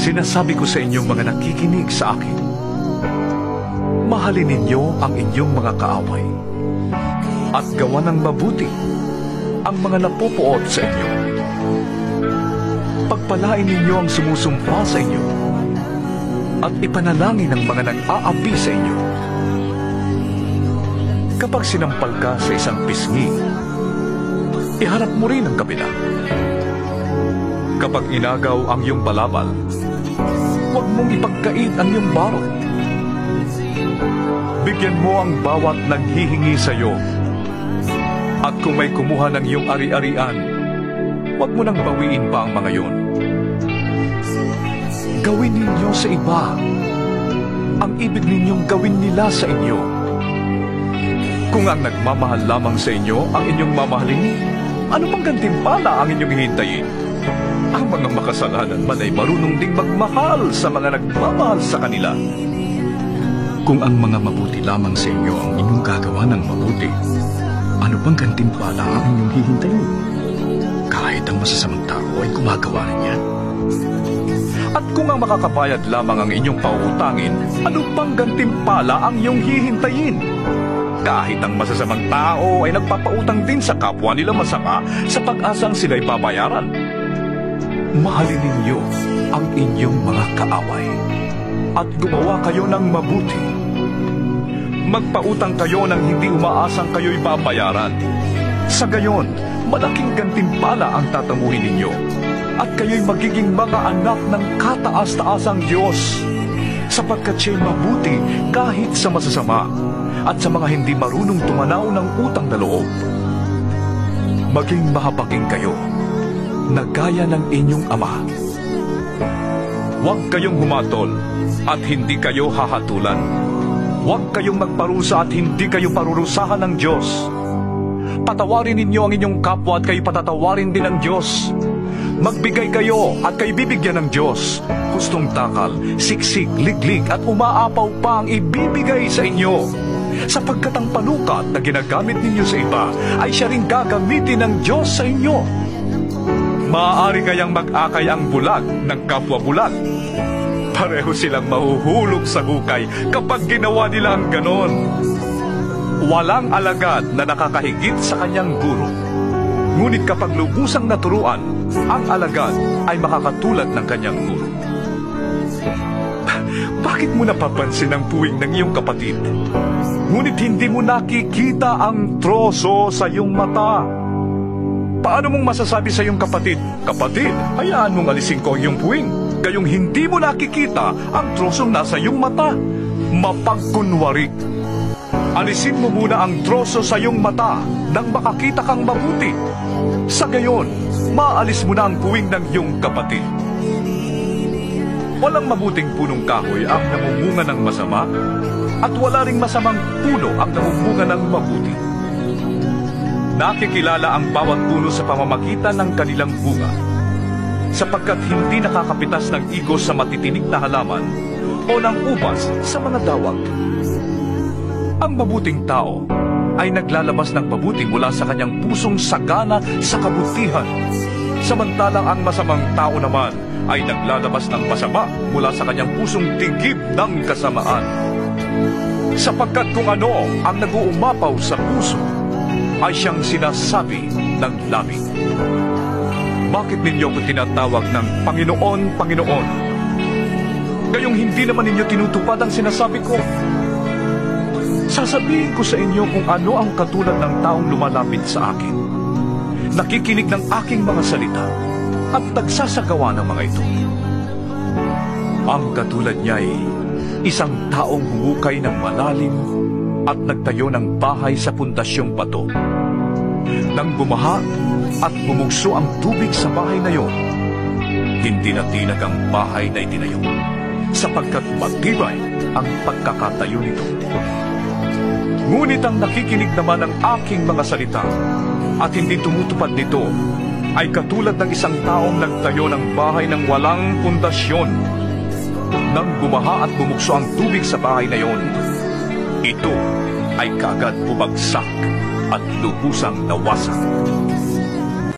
Sinasabi ko sa inyong mga nakikinig sa akin, mahalin ninyo ang inyong mga kaaway at gawa ng mabuti ang mga napupuot sa inyo. Pagpalain ninyo ang sumusumpa sa inyo at ipanalangin ang mga nag-aapi sa inyo. Kapag sinampal ka sa isang pisngi, iharap mo rin ang kabila. Kapag inagaw ang iyong balabal, huwag mong ipagkait ang iyong baro. Bigyan mo ang bawat naghihingi sa iyo. At kung may kumuha ng iyong ari-arian, huwag mo nang bawiin pa ang mga yon. Gawin ninyo sa iba ang ibig ninyong gawin nila sa inyo. Kung ang nagmamahal lamang sa inyo ang inyong mamahalin, ano mang gantimpala ang inyong hihintayin? Ang mga makasalanan man ay marunong ding magmahal sa mga nagmamahal sa kanila. Kung ang mga mabuti lamang sa inyo ang inyong gagawa ng mabuti, ano bang gantimpala ang inyong hihintayin? Kahit ang masasamang tao ay gumagawa niya. At kung ang makakabayad lamang ang inyong pauutangin, ano bang gantimpala ang inyong hihintayin? Kahit ang masasamang tao ay nagpapautang din sa kapwa nila masama sa pag-asang sila'y babayaran. Mahalin ninyo ang inyong mga kaaway at gumawa kayo ng mabuti. Magpautang kayo nang hindi umaasang kayo'y babayaran. Sa gayon, malaking gantimpala ang tatamuhin ninyo at kayo'y magiging mga anak ng kataas-taasang Diyos, sapagkat siya'y mabuti kahit sa masasama at sa mga hindi marunong tumanaw ng utang na loob. Maging mahabagin kayo na gaya ng inyong ama. Huwag kayong humatol at hindi kayo hahatulan. Huwag kayong magparusa at hindi kayo parurusahan ng Diyos. Patawarin ninyo ang inyong kapwa at kayo patatawarin din ng Diyos. Magbigay kayo at kayo bibigyan ng Diyos. Hustong takal, siksik, liglig at umaapaw pa ang ibibigay sa inyo. Sapagkat ang panukat na ginagamit ninyo sa iba ay siya rin gagamitin ng Diyos sa inyo. Maaari kayang mag-akay ang bulag ng kapwa bulag. Pareho silang mahuhulog sa hukay kapag ginawa nila ang ganon. Walang alagad na nakakahigit sa kanyang guro. Ngunit kapag lubusang naturuan, ang alagad ay makakatulad ng kanyang guro. Bakit mo napapansin ang puwing ng iyong kapatid? Ngunit hindi mo nakikita ang troso sa iyong mata. Paano mong masasabi sa iyong kapatid, "Kapatid, hayaan mong alisin ko ang iyong puwing," gayong hindi mo nakikita ang trosong nasa iyong mata? Mapagkunwari. Alisin mo muna ang troso sa iyong mata nang makakita kang mabuti. Sa gayon, maalis mo na ang puwing ng iyong kapatid. Walang mabuting punong kahoy ang namumunga ng masama, at wala ring masamang puno ang namumunga ng mabuti. Nakikilala ang bawat puno sa pamamagitan ng kanilang bunga, sapagkat hindi nakakapitas ng igos sa matitinik na halaman o ng ubas sa mga dawag. Ang mabuting tao ay naglalabas ng mabuti mula sa kanyang pusong sagana sa kabutihan, samantalang ang masamang tao naman ay naglalabas ng masama mula sa kanyang pusong tigib ng kasamaan. Sapagkat kung ano ang nag-uumapaw sa puso, ay siyang sinasabi ng labi. Bakit ninyo ko tinatawag ng Panginoon, Panginoon? Gayong hindi naman ninyo tinutupad ang sinasabi ko. Sasabihin ko sa inyo kung ano ang katulad ng taong lumalapit sa akin, nakikinig ng aking mga salita, at nagsasagawa ng mga ito. Ang katulad niya ay isang taong humukay ng malalim at nagtayo ng bahay sa pundasyong bato. Nang bumaha at bumugso ang tubig sa bahay na iyon, hindi na tinag ang bahay na itinayo, sapagkat matibay ang pagkakatayo nito. Ngunit ang nakikinig naman ng aking mga salita at hindi tumutupad nito ay katulad ng isang taong nagtayo ng bahay ng walang pundasyon. Nang bumaha at bumugso ang tubig sa bahay na iyon, ito ay kaagad bumagsak at lubusang nawasak.